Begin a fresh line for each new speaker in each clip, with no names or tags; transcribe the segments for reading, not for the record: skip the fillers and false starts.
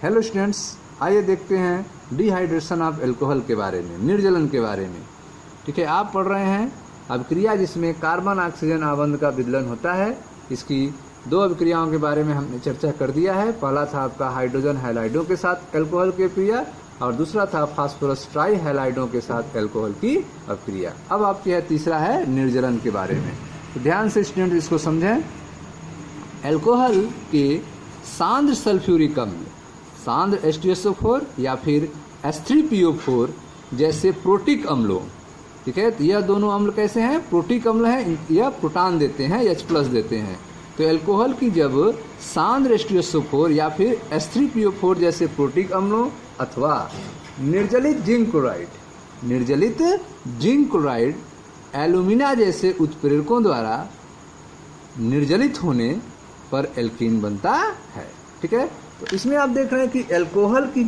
Hello students, आइए देखते हैं डिहाइड्रेशन ऑफ एल्कोहल के बारे में, निर्जलन के बारे में। ठीक है, आप पढ़ रहे हैं अभिक्रिया जिसमें कार्बन ऑक्सीजन आबंध का विदलन होता है। इसकी दो अभिक्रियाओं के बारे में हमने चर्चा कर दिया है। पहला था आपका हाइड्रोजन हैलाइडों के साथ एल्कोहल की अभिक्रिया और दूसरा था फास्फोरस ट्राई हैलाइडों के साथ एल्कोहल की अभिक्रिया। अब आपकी है तीसरा है निर्जलन के बारे में। तो ध्यान से स्टूडेंट इसको समझें। एल्कोहल के सांद्र सल्फ्यूरिक अम्ल, सांद्र H2SO4 या फिर H3PO4 जैसे प्रोटिक अम्लों, ठीक है, तो यह दोनों अम्ल कैसे हैं? प्रोटिक अम्ल हैं, यह प्रोटॉन देते हैं, H+ देते हैं। तो एल्कोहल की जब सांद्र H2SO4 या फिर H3PO4 जैसे प्रोटिक अम्लों अथवा निर्जलित जिंक क्लोराइड एल्यूमिना जैसे उत्प्रेरकों द्वारा निर्जलित होने पर एल्कीन बनता है। ठीक है, तो इसमें आप देख रहे हैं कि एल्कोहल की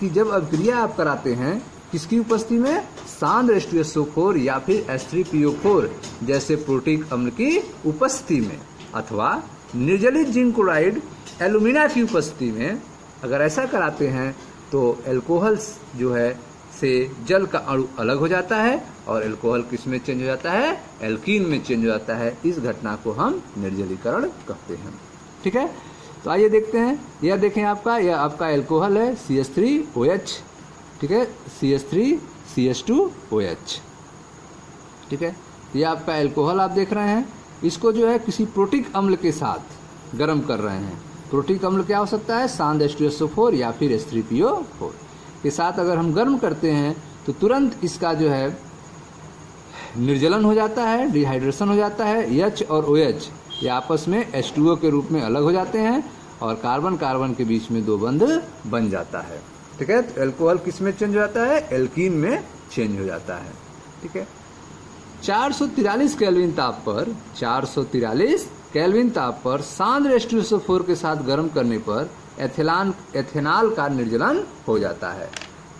जब अभिक्रिया आप कराते हैं किसकी उपस्थिति में? सांद्र H2SO4 या फिर H3PO4 जैसे प्रोटिक अम्ल की उपस्थिति में अथवा निर्जलित जिंक क्लोराइड एल्यूमिना की उपस्थिति में अगर ऐसा कराते हैं तो एल्कोहल जो है से जल का अणु अलग हो जाता है और एल्कोहल किस में चेंज हो जाता है? एल्कीन में चेंज हो जाता है। इस घटना को हम निर्जलीकरण कहते हैं। ठीक है, तो आइए देखते हैं। यह देखें यह आपका एल्कोहल है CH3OH, ठीक है, CH3CH2OH। ठीक है, यह आपका एल्कोहल आप देख रहे हैं। इसको जो है किसी प्रोटिक अम्ल के साथ गर्म कर रहे हैं। प्रोटिक अम्ल क्या हो सकता है? सांद्र H2SO4 या फिर H3PO4 के साथ अगर हम गर्म करते हैं तो तुरंत इसका जो है निर्जलन हो जाता है, डिहाइड्रेशन हो जाता है। H और OH ये आपस में H2O के रूप में अलग हो जाते हैं और कार्बन कार्बन के बीच में दो बंध बन जाता है। ठीक है, तो एल्कोहल किस में चेंज हो जाता है? एल्कीन में चेंज हो जाता है। ठीक है, 443 केल्विन ताप पर सांद्र H2SO4 के साथ गर्म करने पर एथेनॉल का निर्जलन हो जाता है।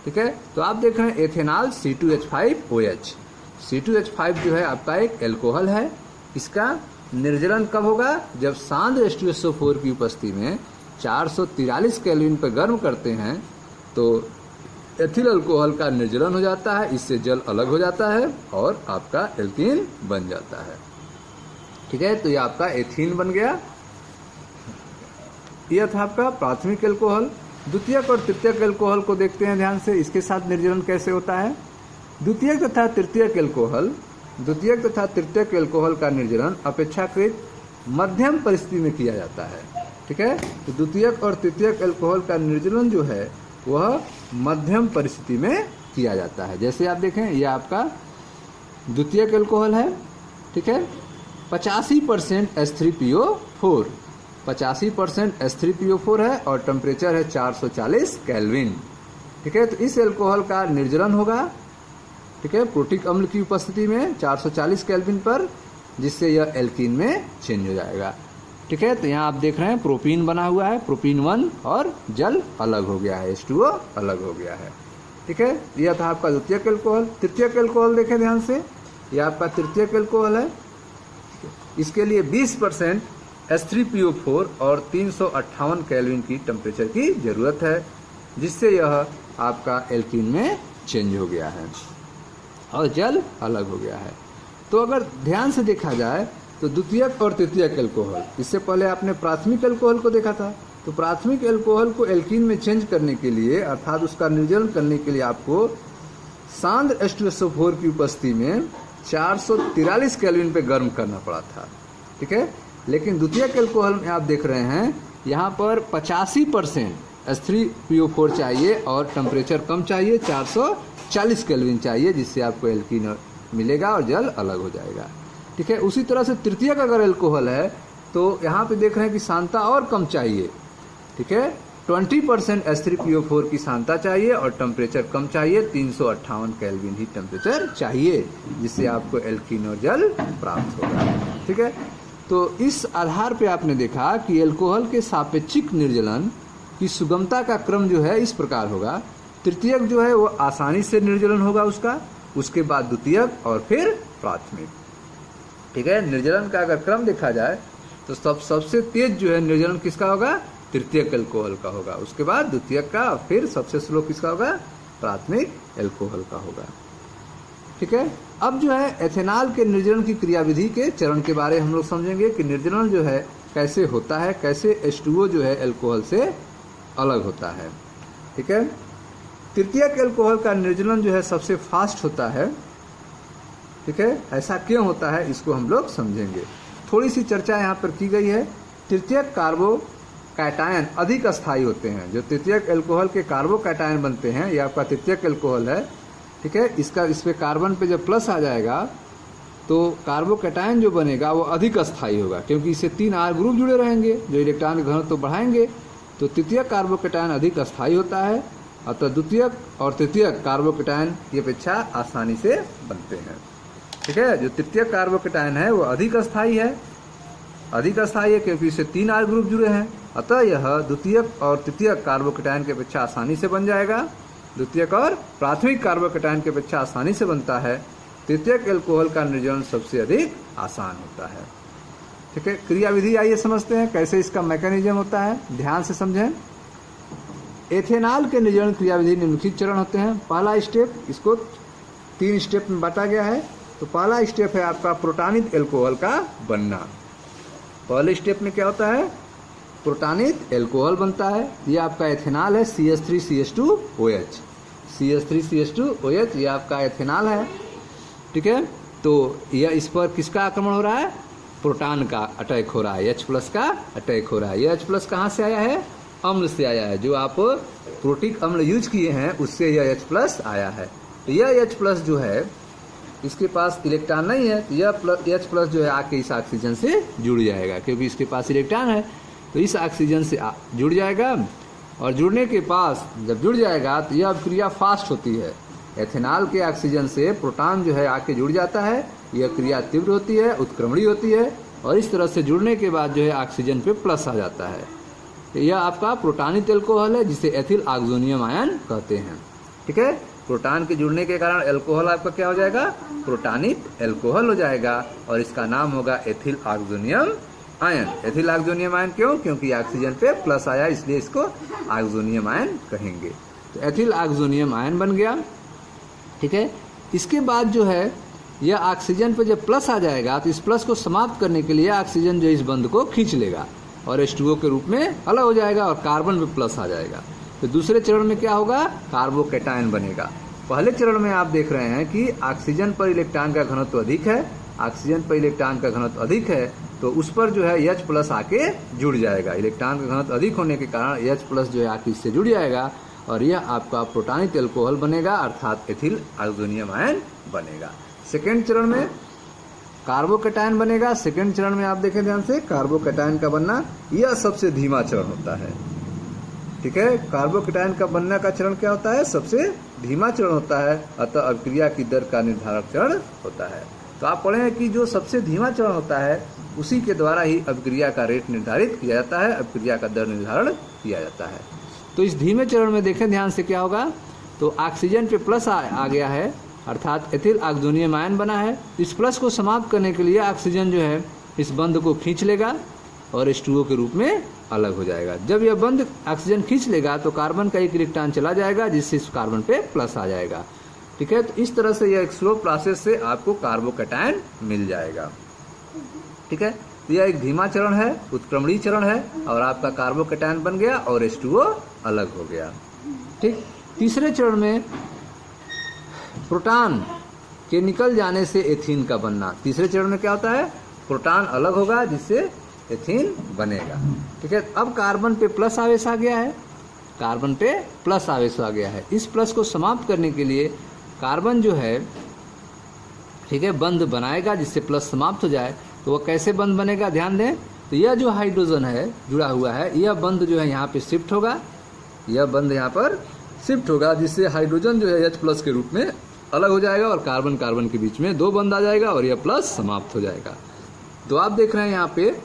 ठीक है, तो आप देख रहे हैं एथेनॉल C2H5OH। C2H5 जो है आपका एक एल्कोहल है। इसका निर्जलन कब होगा? जब सांद्र H2SO4 की उपस्थिति में 443 केल्विन पर गर्म करते हैं तो एथिल अल्कोहल का निर्जलन हो जाता है, इससे जल अलग हो जाता है और आपका एल्कीन बन जाता है। ठीक है, तो ये आपका एथीन बन गया। यह था आपका प्राथमिक एल्कोहल। द्वितीयक और तृतीयक एल्कोहल को देखते हैं ध्यान से, इसके साथ निर्जलन कैसे होता है। द्वितीयक तथा तृतीयक एल्कोहल का निर्जलन अपेक्षाकृत मध्यम परिस्थिति में किया जाता है। ठीक है, तो द्वितीयक और तृतीयक एल्कोहल का निर्जलन जो है वह मध्यम परिस्थिति में किया जाता है। जैसे आप देखें, यह आपका द्वितीयक एल्कोहल है। ठीक है, 85% H3PO4, 85% H3PO4 है और टेम्परेचर है 440 केल्विन। ठीक है, तो इस एल्कोहल का निर्जलन होगा, ठीक है, प्रोटिक अम्ल की उपस्थिति में 440 केल्विन पर, जिससे यह एल्कीन में चेंज हो जाएगा। ठीक है, तो यहाँ आप देख रहे हैं प्रोपीन बना हुआ है, प्रोपीन 1 और जल अलग हो गया है, H2O अलग हो गया है। ठीक है, यह था आपका द्वितीयक एल्कोहल। तृतीयक एल्कोहल देखें ध्यान से, यह आपका तृतीयक एल्कोहल है। इसके लिए 20% H3PO4 और 358 केल्विन की टेम्परेचर की जरूरत है, जिससे यह आपका एल्कीन में चेंज हो गया है और जल अलग हो गया है। तो अगर ध्यान से देखा जाए तो द्वितीयक और तृतीयक एल्कोहल, इससे पहले आपने प्राथमिक एल्कोहल को देखा था, तो प्राथमिक एल्कोहल को एल्कीन में चेंज करने के लिए अर्थात उसका निर्जलन करने के लिए आपको सांद्र H2SO4 की उपस्थिति में 443 केल्विन पे गर्म करना पड़ा था। ठीक है, लेकिन द्वितीयक एल्कोहल में आप देख रहे हैं यहाँ पर 85% H3PO4 चाहिए और टेम्परेचर कम चाहिए, 440 केल्विन चाहिए, जिससे आपको एल्कीन मिलेगा और जल अलग हो जाएगा। ठीक है, उसी तरह से तृतीयक अगर एल्कोहल है तो यहाँ पे देख रहे हैं कि सांद्रता और कम चाहिए। ठीक है, 20% H3PO4 की सांद्रता चाहिए और टेम्परेचर कम चाहिए, 358 केल्विन ही टेम्परेचर चाहिए, जिससे आपको एल्कीन और जल प्राप्त होगा। ठीक है, तो इस आधार पे आपने देखा कि एल्कोहल के सापेक्षिक निर्जलन की सुगमता का क्रम जो है इस प्रकार होगा। तृतीयक जो है वो आसानी से निर्जलन होगा उसके बाद द्वितीयक और फिर प्राथमिक। ठीक है, निर्जलन का अगर क्रम देखा जाए तो सबसे तेज जो है निर्जलन किसका होगा? तृतीयक एल्कोहल का होगा। उसके बाद द्वितीयक का, फिर सबसे स्लो किसका होगा? प्राथमिक एल्कोहल का होगा। ठीक है। अब जो है एथेनॉल के निर्जलन की क्रियाविधि के चरण के बारे में हम लोग समझेंगे कि निर्जलन जो है कैसे होता है, कैसे H2O जो है एल्कोहल से अलग होता है। ठीक है। तृतीयक एल्कोहल का निर्जलन जो है सबसे फास्ट होता है। ठीक है। ऐसा क्यों होता है इसको हम लोग समझेंगे। थोड़ी सी चर्चा यहाँ पर की गई है। तृतीयक कार्बोकैटायन अधिक अस्थायी होते हैं। जो तृतीयक एल्कोहल के कार्बोकैटायन बनते हैं, ये आपका तृतीयक एल्कोहल है। ठीक है। इस पे कार्बन पे जब प्लस आ जाएगा तो कार्बोकैटायन जो बनेगा वो अधिक अस्थायी होगा, क्योंकि इससे 3 R ग्रुप जुड़े रहेंगे जो इलेक्ट्रॉन के घनत्व तो बढ़ाएंगे। तो तृतीयक कार्बोकैटायन अधिक अस्थायी होता है, अतः द्वितीयक और तृतीयक कार्बोकैटायन की अपेक्षा आसानी से बनते हैं। ठीक है। जो तृतीयक कार्बोकैटायन है वो अधिक अस्थायी है, क्योंकि इससे 3 R ग्रुप जुड़े हैं, अतः यह द्वितीयक और तृतीयक कार्बोकैटायन की अपेक्षा आसानी से बन जाएगा। द्वितीयक और प्राथमिक कार्बोकैटायन की अपेक्षा आसानी से बनता है। तृतीयक एल्कोहल का निर्जलन सबसे अधिक आसान होता है। ठीक है। क्रियाविधि आइए समझते हैं कैसे इसका मैकेनिज्म होता है, ध्यान से समझें। एथेनॉल के निर्जलन क्रियाविधि निम्नलिखित चरण होते हैं। पहला स्टेप, इसको 3 स्टेप में बांटा गया है। तो पहला स्टेप है आपका प्रोटानित एल्कोहल का बनना। पहले स्टेप में क्या होता है? प्रोटानित एल्कोहल बनता है। ये आपका एथेनॉल है, CH3CH2OH। CH3CH2OH ये आपका एथेनॉल है। ठीक है। तो यह इस पर किसका आक्रमण हो रहा है? प्रोटॉन का अटैक हो रहा है, H+ का अटैक हो रहा है। यह H+ कहाँ से आया है? अम्ल से आया है। जो आप प्रोटिक अम्ल यूज किए हैं उससे यह H+ आया है। तो यह H+ जो है इसके पास इलेक्ट्रॉन नहीं है, तो यह H+ जो है आके इस ऑक्सीजन से जुड़ जाएगा, क्योंकि इसके पास इलेक्ट्रॉन है। तो इस ऑक्सीजन से जुड़ जाएगा, और जुड़ने के पास जब जुड़ जाएगा तो यह क्रिया फास्ट होती है। एथेनॉल के ऑक्सीजन से प्रोटॉन जो है आके जुड़ जाता है। यह क्रिया तीव्र होती है, उत्क्रमणीय होती है, और इस तरह से जुड़ने के बाद जो है ऑक्सीजन पे प्लस आ जाता है। तो यह आपका प्रोटानित एल्कोहल है, जिसे एथिल ऑक्सोनियम आयन कहते हैं। ठीक है। प्रोटॉन के जुड़ने के कारण एल्कोहल आपका क्या हो जाएगा? प्रोटानित एल्कोहल हो जाएगा, और इसका नाम होगा ethyl oxonium ion. Ethyl oxonium ion क्यों? क्योंकि ऑक्सीजन पे प्लस आया, इसलिए इसको ऑक्सोनियम आयन कहेंगे। तो एथिल ऑक्सोनियम आयन बन गया। ठीक है। इसके बाद जो है यह ऑक्सीजन पे जब प्लस आ जाएगा तो इस प्लस को समाप्त करने के लिए ऑक्सीजन जो इस बंध को खींच लेगा और H2O के रूप में अलग हो जाएगा, और कार्बन पे प्लस आ जाएगा। तो दूसरे चरण में क्या होगा? कार्बोकैटायन बनेगा। पहले चरण में आप देख रहे हैं कि ऑक्सीजन पर इलेक्ट्रॉन का घनत्व अधिक है, ऑक्सीजन पर इलेक्ट्रॉन का घनत्व अधिक है, तो उस पर जो है H+ आके जुड़ जाएगा। इलेक्ट्रॉन का घनत्व अधिक होने के कारण H+ जो है आके इससे जुड़ जाएगा, और यह आपका प्रोटानित एल्कोहल बनेगा, अर्थात एथिल ऑक्सोनियम आयन बनेगा। सेकेंड चरण में कार्बोकैटायन बनेगा। सेकेंड चरण में आप देखें ध्यान से, कार्बोकैटायन का बनना यह सबसे धीमा चरण होता है। ठीक है। कार्बोकैटायन का बनने का चरण क्या होता है? सबसे धीमा चरण होता है, अतः अभिक्रिया की दर का निर्धारक चरण होता है। तो आप पढ़े हैं कि जो सबसे धीमा चरण होता है उसी के द्वारा ही अभिक्रिया का रेट निर्धारित किया जाता है, अभिक्रिया का दर निर्धारण किया जाता है। तो इस धीमे चरण में देखें ध्यान से क्या होगा? तो ऑक्सीजन पे प्लस आ गया है, अर्थात एथिल ऑक्सोनियम आयन बना है। इस प्लस को समाप्त करने के लिए ऑक्सीजन जो है इस बंध को खींच लेगा और H2O के रूप में अलग हो जाएगा। जब यह बंध ऑक्सीजन खींच लेगा तो कार्बन का एक इलेक्ट्रॉन चला जाएगा, जिससे इस कार्बन पे प्लस आ जाएगा। ठीक है। तो इस तरह से यह एक स्लो प्रोसेस से आपको कार्बोकैटायन मिल जाएगा। ठीक है। तो यह एक धीमा चरण है, उत्क्रमणीय चरण है, और आपका कार्बोकैटायन बन गया और H2O अलग हो गया। ठीक। तीसरे चरण में प्रोटॉन के निकल जाने से एथीन का बनना। तीसरे चरण में क्या होता है? प्रोटॉन अलग होगा, जिससे एथीन बनेगा। ठीक है। अब कार्बन पे प्लस आवेश आ गया है, कार्बन पे प्लस आवेश आ गया है। इस प्लस को समाप्त करने के लिए कार्बन जो है, ठीक है, बंध बनाएगा जिससे प्लस समाप्त हो जाए। तो वह कैसे बंध बनेगा? ध्यान दें। तो यह जो हाइड्रोजन है जुड़ा हुआ है, यह बंध जो है यहाँ पे शिफ्ट होगा, यह बंध यहाँ पर शिफ्ट होगा, जिससे हाइड्रोजन जो है H+ के रूप में अलग हो जाएगा, और कार्बन कार्बन के बीच में 2 बंध आ जाएगा, और यह प्लस समाप्त हो जाएगा। तो आप देख रहे हैं यहाँ पे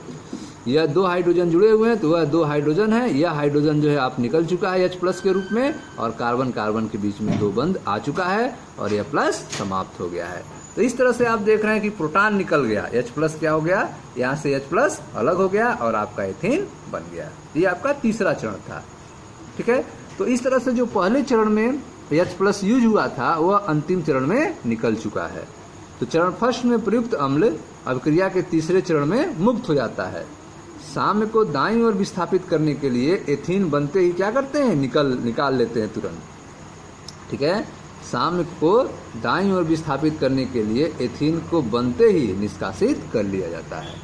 यह 2 हाइड्रोजन जुड़े हुए हैं, तो वह 2 हाइड्रोजन है। यह हाइड्रोजन जो है आप निकल चुका है H+ के रूप में, और कार्बन कार्बन के बीच में 2 बंध आ चुका है, और यह प्लस समाप्त हो गया है। तो इस तरह से आप देख रहे हैं कि प्रोटॉन निकल गया, H+ क्या हो गया, यहाँ से H+ अलग हो गया और आपका एथीन बन गया। ये आपका तीसरा चरण था। ठीक है, तो इस तरह से जो पहले चरण में H+ यूज हुआ था वह अंतिम चरण में निकल चुका है। तो चरण फर्स्ट में प्रयुक्त अम्ल अभिक्रिया के तीसरे चरण में मुक्त हो जाता है। साम्य को दाईं ओर विस्थापित करने के लिए एथीन बनते ही क्या करते हैं, निकाल लेते हैं तुरंत। ठीक है, साम्य को दाईं ओर विस्थापित करने के लिए एथीन को बनते ही निष्कासित कर लिया जाता है।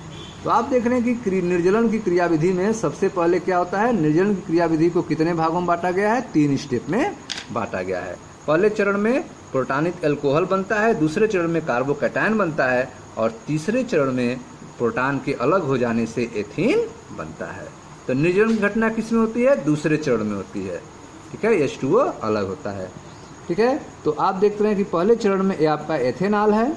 तो आप देख रहे हैं कि निर्जलन की क्रियाविधि में सबसे पहले क्या होता है, निर्जलन की क्रियाविधि को कितने भागों में बांटा गया है, 3 स्टेप में बांटा गया है। पहले चरण में प्रोटानिक अल्कोहल बनता है, दूसरे चरण में कार्बोकैटायन बनता है और तीसरे चरण में प्रोटॉन के अलग हो जाने से एथीन बनता है। तो निर्जलन की घटना किस में होती है, दूसरे चरण में होती है। ठीक है, H2O अलग होता है। ठीक है, तो आप देखते हैं कि पहले चरण में ये आपका एथेनॉल है,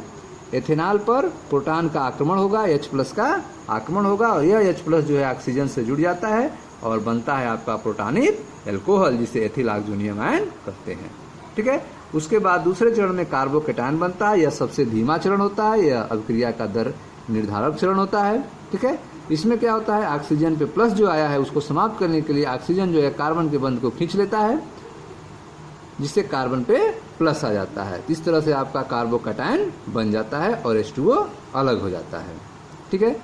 एथेनॉल पर प्रोटॉन का आक्रमण होगा, H+ का आक्रमण होगा और यह H+ जो है ऑक्सीजन से जुड़ जाता है और बनता है आपका प्रोटानिक अल्कोहल, जिसे एथिल ऑक्सोनियम आयन कहते हैं। ठीक है, उसके बाद दूसरे चरण में कार्बोकैटायन बनता है। यह सबसे धीमा चरण होता है, यह अभिक्रिया का दर निर्धारक चरण होता है। ठीक है, इसमें क्या होता है, ऑक्सीजन पे प्लस जो आया है उसको समाप्त करने के लिए ऑक्सीजन जो है कार्बन के बंध को खींच लेता है, जिससे कार्बन पे प्लस आ जाता है। इस तरह से आपका कार्बोकैटायन बन जाता है और H2O अलग हो जाता है। ठीक है,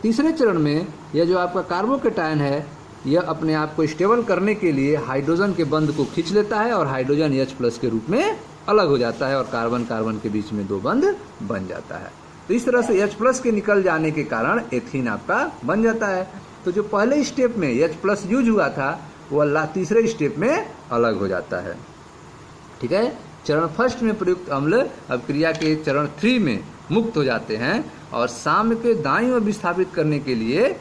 तीसरे चरण में यह जो आपका कार्बोकैटायन है यह अपने आप को स्टेबल करने के लिए हाइड्रोजन के बंध को खींच लेता है और हाइड्रोजन H+ के रूप में अलग हो जाता है और कार्बन कार्बन के बीच में 2 बंध बन जाता है। तो इस तरह से H+ के निकल जाने के कारण एथीन आपका बन जाता है। तो जो पहले स्टेप में H+ यूज हुआ था वह तीसरे स्टेप में अलग हो जाता है। ठीक है, चरण फर्स्ट में प्रयुक्त अम्ल अभिक्रिया के चरण 3 में मुक्त हो जाते हैं और साम्य के दाईं ओर विस्थापित करने के लिए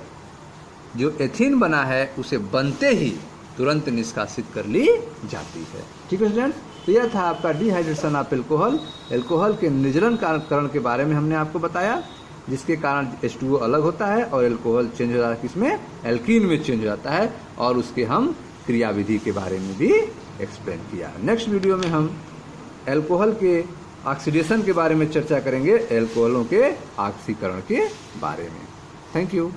जो एथीन बना है उसे बनते ही तुरंत निष्कासित कर ली जाती है। ठीक है स्टूडेंट, तो यह था आपका डिहाइड्रेशन ऑफ एल्कोहल। एल्कोहल के निर्जलन करण के बारे में हमने आपको बताया, जिसके कारण H2O अलग होता है और एल्कोहल चेंज हो जाता है, किसमें, एल्कीन में चेंज हो जाता है और उसके हम क्रियाविधि के बारे में भी एक्सप्लेन किया। नेक्स्ट वीडियो में हम एल्कोहल के ऑक्सीडेशन के बारे में चर्चा करेंगे, एल्कोहलों के ऑक्सीकरण के बारे में। Thank you.